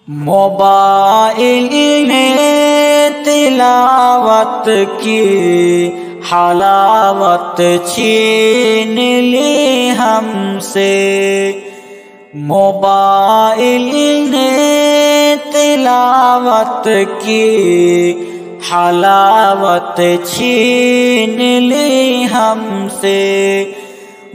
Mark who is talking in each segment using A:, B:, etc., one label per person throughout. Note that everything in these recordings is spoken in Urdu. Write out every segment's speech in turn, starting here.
A: موبائل نے تلاوت کی حلاوت چھین لی ہم سے، موبائل نے تلاوت کی حلاوت چھین لی ہم سے،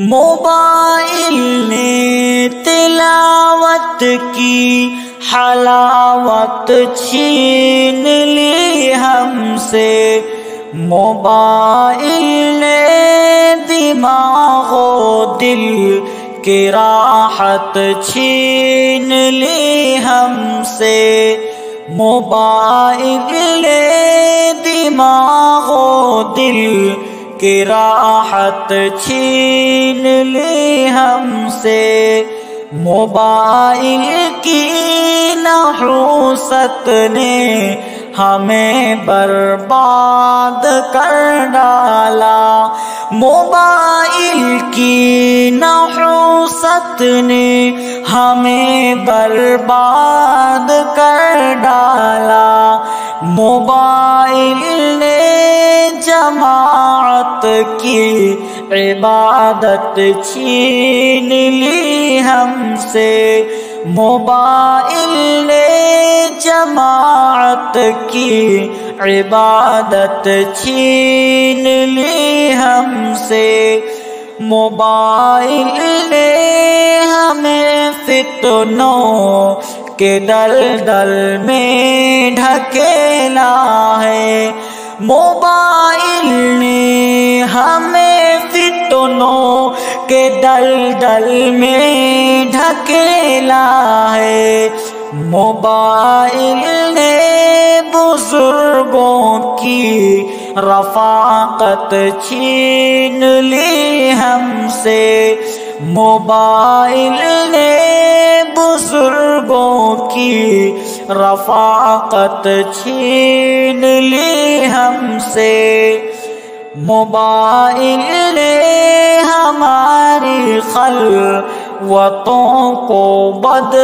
A: موبائل نے تلاوت کی حلاوت چھین لی ہم سے، موبائل نے دماغ و دل کی راحت چھین لی ہم سے، موبائل نے دماغ و دل کی راحت چھین لی ہم سے، موبائل کی نحوست نے ہمیں برباد کر ڈالا، موبائل کی نحوست نے ہمیں برباد کر ڈالا، موبائل نے جماعت کی عبادت چھین لی ہم سے، موبائل نے جماعت کی عبادت چھین لی ہم سے، موبائل نے ہمیں فتنوں کے دلدل میں ڈھکیلا ہے، موبائل نے ہمیں فتنوں کے دلدل میں ڈھکیلا ہے، موبائل نے بزرگوں کی رفاقت چھین لی ہم سے، موبائل نے بزرگوں کی رفاقت چھین لی ہم سے، موبائل نے ہماری خلوتوں کو بد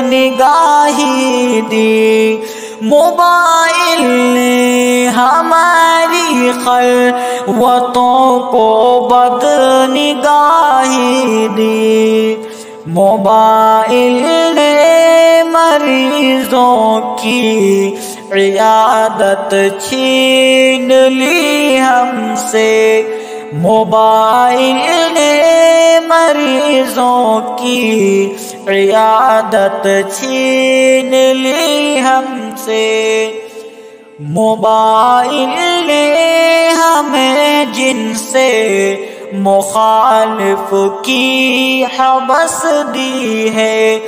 A: نگاہی دی، موبائل نے ہماری خلوتوں کو بد نگاہی دی، موبائل نے مریضوں کی عیادت چھین لی ہم سے، موبائل نے مریضوں کی عیادت چھین لی ہم سے، موبائل نے ہمیں جن سے مخالف کی حبس دی ہے،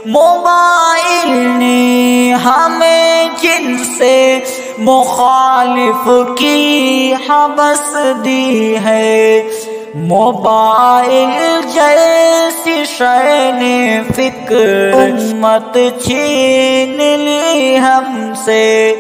A: موبائل نے ہمیں جن سے مخالف کی حبس دی ہے، موبائل جیسی شے نے فکر امت چھین لی ہم سے،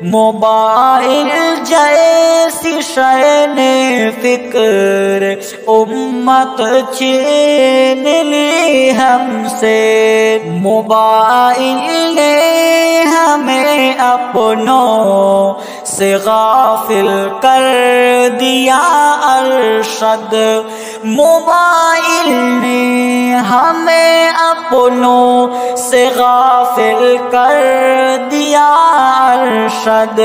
A: موبائل جیسی شے نے فکر امت چھین لی ہم سے، موبائل نے ہمیں اپنوں سے غافل کر دیا ارشد، موبائل نے ہمیں اپنوں سے غافل کر دیا ارشد،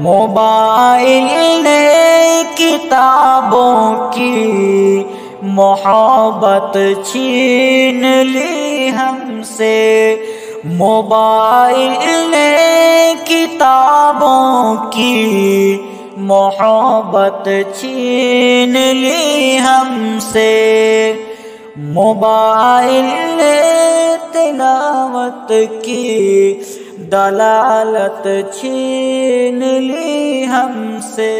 A: موبائل نے کتابوں کی محبت چھین لی ہم سے، موبائل نے کتابوں کی محبت چھین لی ہم سے، موبائل نے تلاوت کی دلالت چھین لی ہم سے۔